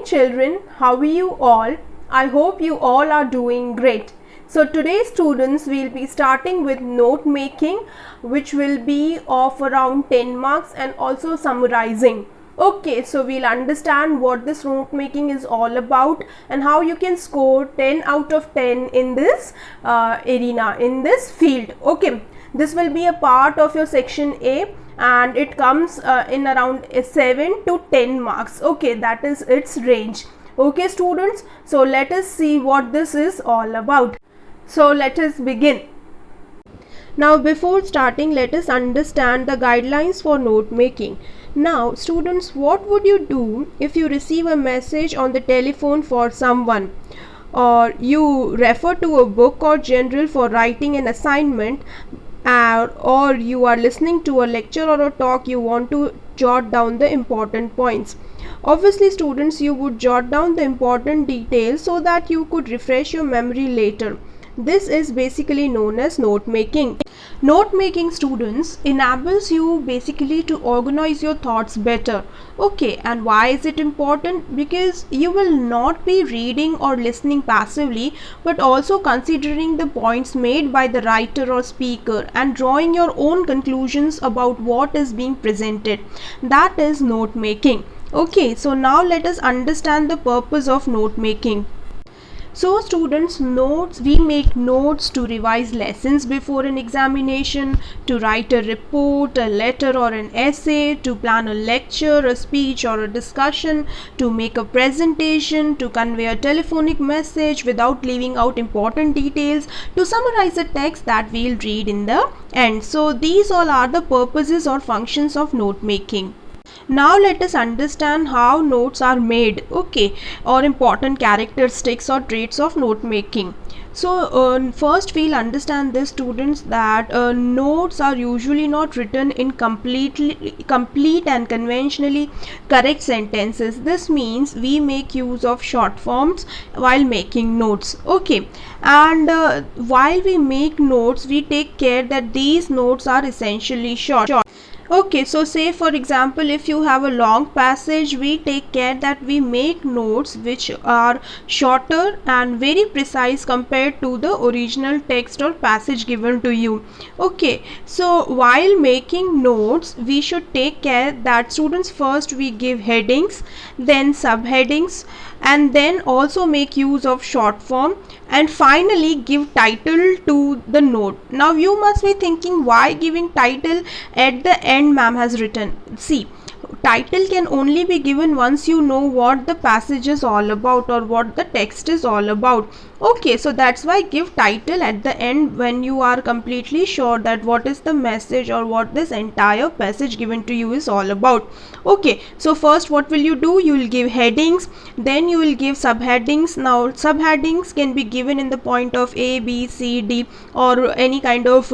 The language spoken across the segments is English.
morning children, how are you all? I hope you all are doing great. So today students will be starting with note making, which will be of around 10 marks and also summarizing. Okay, so we'll understand what this note making is all about and how you can score 10 out of 10 in this arena, in this field. Okay, this will be a part of your section A and it comes in around 7 to 10 marks. Okay, that is its range. Okay students, so let us see what this is all about. So let us begin. Now before starting, let us understand the guidelines for note making. Now students, what would you do if you receive a message on the telephone for someone, or you refer to a book or journal for writing an assignment, or you are listening to a lecture or a talk, you want to jot down the important points. Obviously students, you would jot down the important details so that you could refresh your memory later. This is basically known as note making. Note making students enables you basically to organize your thoughts better. Okay, and why is it important? Because you will not be reading or listening passively, but also considering the points made by the writer or speaker and drawing your own conclusions about what is being presented. That is note making. Okay, so now let us understand the purpose of note making. So students, we make notes to revise lessons before an examination, to write a report, a letter or an essay, to plan a lecture, a speech or a discussion, to make a presentation, to convey a telephonic message without leaving out important details, to summarize a text that we'll read in the end. So these all are the purposes or functions of note making. Now let us understand how notes are made, okay, or important characteristics or traits of note making. So first we'll understand this students, that notes are usually not written in complete and conventionally correct sentences. This means we make use of short forms while making notes, okay, and while we make notes we take care that these notes are essentially short. Okay, so say for example, if you have a long passage, we take care that we make notes which are shorter and very precise compared to the original text or passage given to you. Okay, so while making notes, we should take care that students, first we give headings, then subheadings, and then also make use of short form, and finally give title to the note. Now you must be thinking, why giving title at the end ma'am has written? See, title can only be given once you know what the passage is all about or what the text is all about. Okay, so that's why give title at the end when you are completely sure that what is the message or what this entire passage given to you is all about. Okay, so first what will you do? You will give headings, then you will give subheadings. Now subheadings can be given in the point of A, B, C, D, or any kind of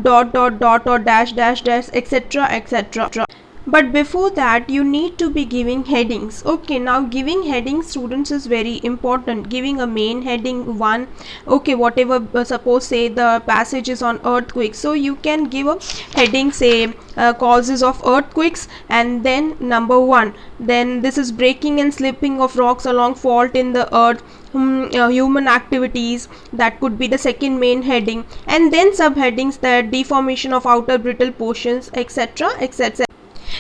dot or dash, etc, etc. But before that you need to be giving headings. Okay, now giving headings students is very important. Giving a main heading 1, okay, whatever, suppose say the passage is on earthquakes, so you can give a heading, say causes of earthquakes, and then number 1, then this is breaking and slipping of rocks along fault in the earth, human activities. That could be the second main heading, and then subheadings, that deformation of outer brittle portions, etc, etc.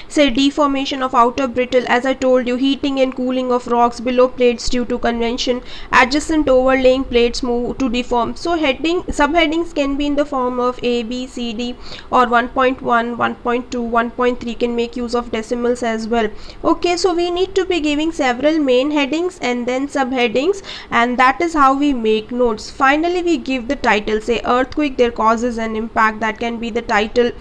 Say deformation of outer brittle, as I told you, heating and cooling of rocks below plates due to convection, adjacent overlaying plates move to deform. So subheadings can be in the form of A, B, C, D, or 1.1, 1.2, 1.3 can make use of decimals as well. Okay, so we need to be giving several main headings and then subheadings, and that is how we make notes. Finally we give the title, say earthquake, their causes and impact, that can be the title.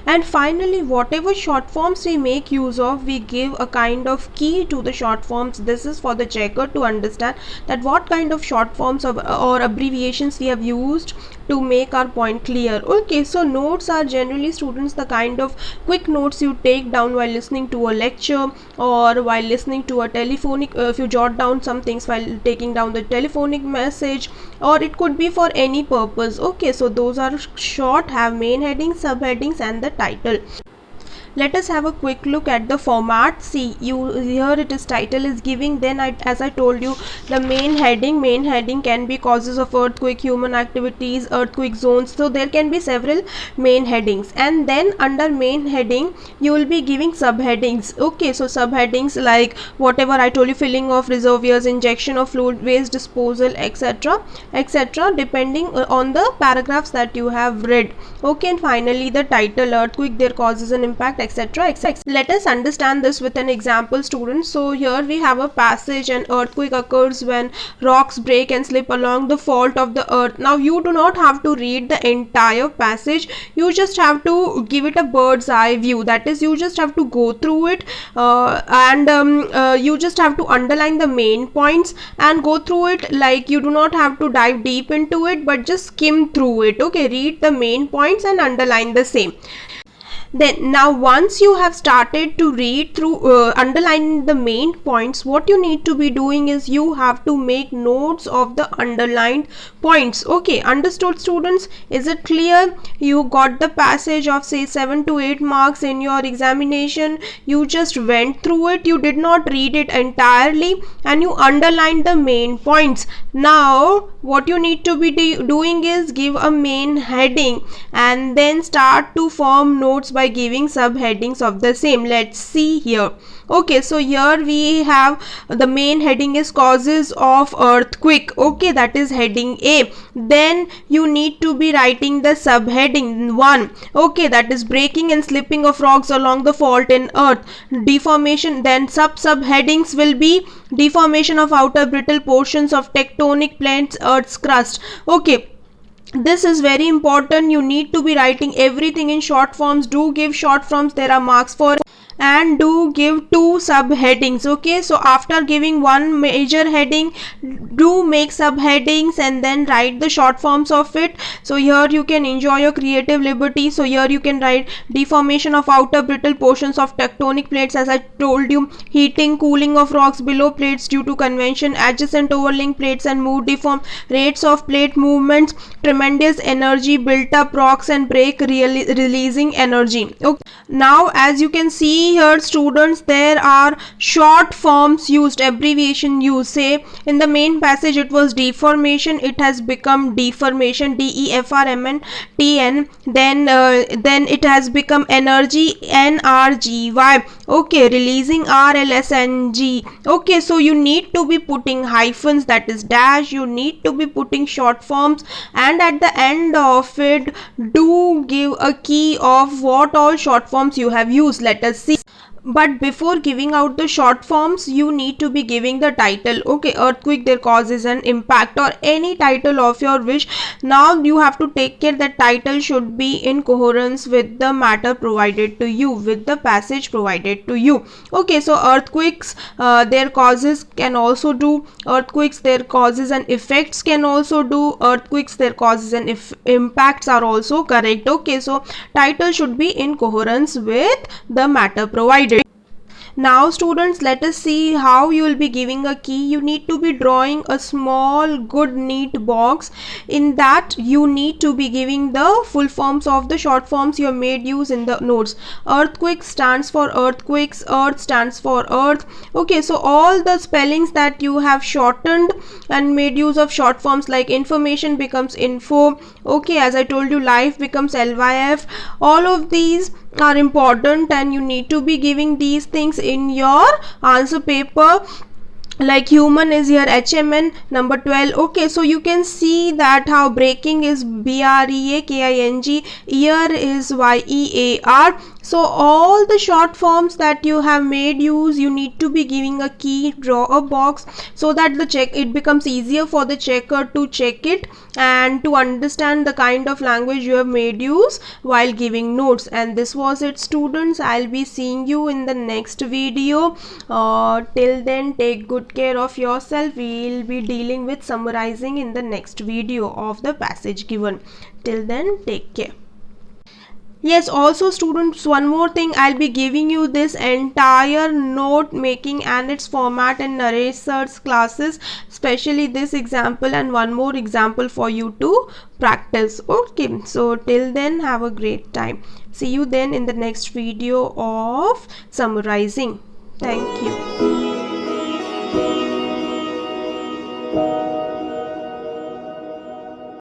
And finally, whatever short forms we make use of, we give a kind of key to the short forms. This is for the checker to understand that what kind of short forms or abbreviations we have used to make our point clear. Okay, so notes are generally students the kind of quick notes you take down while listening to a lecture or while listening to a telephonic, if you jot down some things while taking down the telephonic message, or it could be for any purpose. Okay, so those are short, have main headings, subheadings and the title. Let us have a quick look at the format. See, here it is, title is giving, then as I told you, the main heading can be causes of earthquake, human activities, earthquake zones. So there can be several main headings, and then under main heading you will be giving subheadings. Okay, so subheadings like whatever I told you, filling of reservoirs, injection of fluid, waste disposal, etc, etc, depending on the paragraphs that you have read. Okay, and finally the title, earthquake, their causes and impact, etc, etc. Let us understand this with an example, students. So here we have a passage: an earthquake occurs when rocks break and slip along the fault of the earth. Now you do not have to read the entire passage, you just have to give it a bird's eye view. That is, you just have to go through it, and you just have to underline the main points and go through it. Like, you do not have to dive deep into it, but just skim through it. Okay, read the main points and underline the same. Then now once you have started to read through, underline the main points, what you need to be doing is you have to make notes of the underlined points. Okay, understood, students? Is it clear? You got the passage of say 7 to 8 marks in your examination. You just went through it, you did not read it entirely, and you underlined the main points. Now what you need to be doing is give a main heading and then start to form notes by giving subheadings of the same. Let's see here. Okay, so here we have the main heading is causes of earthquake. Okay, that is heading A. Then you need to be writing the subheading 1. Okay, that is breaking and slipping of rocks along the fault in earth, deformation. Then subheadings will be deformation of outer brittle portions of tectonic plates, earth's crust. Okay, this is very important. You need to be writing everything in short forms. Do give short forms, there are marks for, and do give 2 subheadings. Okay, so after giving one major heading, do make subheadings and then write the short forms of it. So here you can enjoy your creative liberty. So here you can write deformation of outer brittle portions of tectonic plates, as I told you, heating, cooling of rocks below plates due to convection, adjacent overlying plates and move deform, rates of plate movements, tremendous energy built up, rocks and break, releasing energy. Okay, now as you can see here, students, there are short forms used, abbreviation used. Say in the main passage it was deformation, it has become deformation, DEFRMNTN. Then it has become energy, NRGY. Okay, releasing, RLSNG. Okay, so you need to be putting hyphens, that is dash. You need to be putting short forms, and at the end of it do give a key of what all short forms you have used. Let us see. But before giving out the short forms, you need to be giving the title. Okay, earthquake, their causes and impact, or any title of your wish. Now you have to take care that title should be in coherence with the matter provided to you, with the passage provided to you. Okay, so earthquakes, their causes can also do, earthquakes, their causes and effects can also do, earthquakes, their causes and impacts are also correct. Okay, so title should be in coherence with the matter provided. Now students, let us see how you will be giving a key. You need to be drawing a small good neat box. In that you need to be giving the full forms of the short forms you have made use in the notes. Earthquake stands for earthquakes, earth stands for earth. Okay, so all the spellings that you have shortened and made use of short forms, like information becomes info. Okay, as I told you, life becomes LYF. All of these are important and you need to be giving these things in your answer paper. Like human is here HMN, number 12. Okay, so you can see that how breaking is BREAKING, year is YEAR. So all the short forms that you have made use, you need to be giving a key, draw a box, so that it becomes easier for the checker to check it and to understand the kind of language you have made use while giving notes. And this was it, students. I'll be seeing you in the next video. Till then, take good care of yourself. We'll be dealing with summarizing in the next video of the passage given. Till then, take care. Yes, also students, one more thing, I'll be giving you this entire note making and its format and narrators classes, especially this example and one more example for you to practice. Okay, so till then, have a great time. See you then in the next video of summarizing. Thank you.